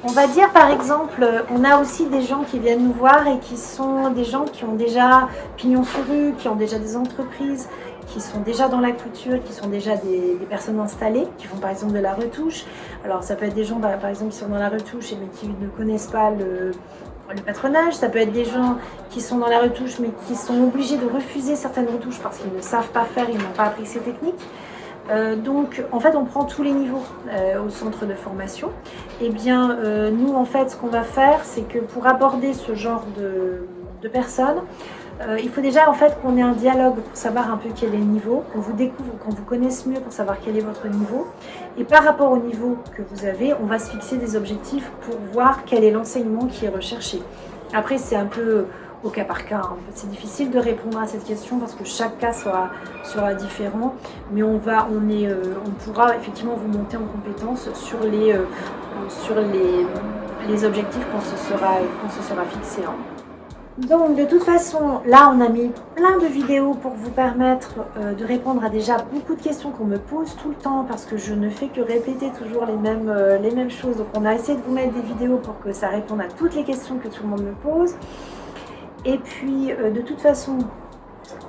On va dire par exemple, on a aussi des gens qui viennent nous voir et qui sont des gens qui ont déjà pignon sur rue, qui ont déjà des entreprises, qui sont déjà dans la couture, qui sont déjà des personnes installées, qui font par exemple de la retouche. Alors ça peut être des gens par exemple qui sont dans la retouche mais qui ne connaissent pas le patronage, ça peut être des gens qui sont dans la retouche mais qui sont obligés de refuser certaines retouches parce qu'ils ne savent pas faire, ils n'ont pas appris ces techniques. Donc en fait on prend tous les niveaux au centre de formation. Et bien nous en fait ce qu'on va faire c'est que pour aborder ce genre de personnes, il faut déjà en fait qu'on ait un dialogue pour savoir un peu quel est le niveau, qu'on vous découvre, qu'on vous connaisse mieux pour savoir quel est votre niveau. Et par rapport au niveau que vous avez, on va se fixer des objectifs pour voir quel est l'enseignement qui est recherché. Après c'est un peu au cas par cas. C'est difficile de répondre à cette question parce que chaque cas sera différent, mais on pourra effectivement vous monter en compétence sur les objectifs qu'on se sera fixés. Donc de toute façon, là on a mis plein de vidéos pour vous permettre de répondre à déjà beaucoup de questions qu'on me pose tout le temps parce que je ne fais que répéter toujours les mêmes choses. Donc on a essayé de vous mettre des vidéos pour que ça réponde à toutes les questions que tout le monde me pose. Et puis de toute façon,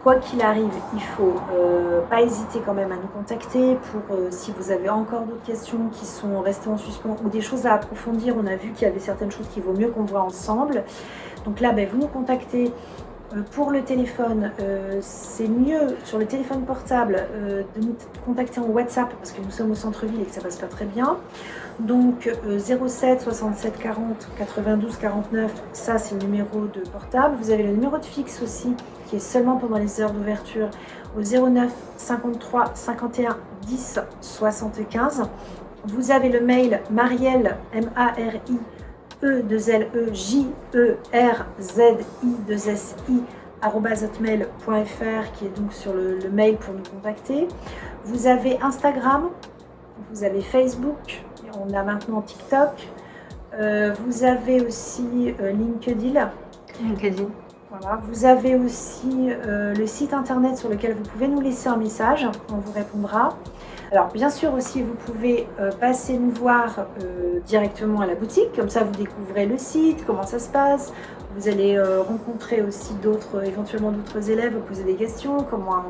quoi qu'il arrive, il ne faut pas hésiter quand même à nous contacter pour si vous avez encore d'autres questions qui sont restées en suspens ou des choses à approfondir. On a vu qu'il y avait certaines choses qu'il vaut mieux qu'on voit ensemble. Donc là, vous nous contactez. Pour le téléphone, c'est mieux sur le téléphone portable de nous contacter en WhatsApp parce que nous sommes au centre-ville et que ça passe pas très bien. Donc 07 67 40 92 49, ça c'est le numéro de portable. Vous avez le numéro de fixe aussi qui est seulement pendant les heures d'ouverture au 09 53 51 10 75. Vous avez le mail Marielle, M-A-R-I, E2LEJERZI2SI @hotmail.fr qui est donc sur le mail pour nous contacter. Vous avez Instagram, vous avez Facebook, on a maintenant TikTok, vous avez aussi LinkedIn. Voilà. Vous avez aussi le site internet sur lequel vous pouvez nous laisser un message, on vous répondra. Alors bien sûr aussi vous pouvez passer nous voir directement à la boutique, comme ça vous découvrez le site, comment ça se passe, vous allez rencontrer aussi éventuellement d'autres élèves, vous poser des questions, comment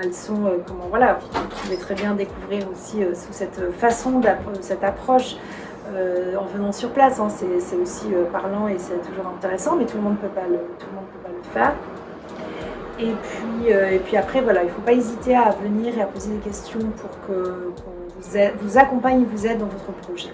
elles sont, voilà, vous pouvez très bien découvrir aussi sous cette façon, cette approche en venant sur place, c'est aussi parlant et c'est toujours intéressant, mais tout le monde peut pas le faire. Et puis après, voilà, il ne faut pas hésiter à venir et à poser des questions pour qu'on vous accompagne et vous aide dans votre projet.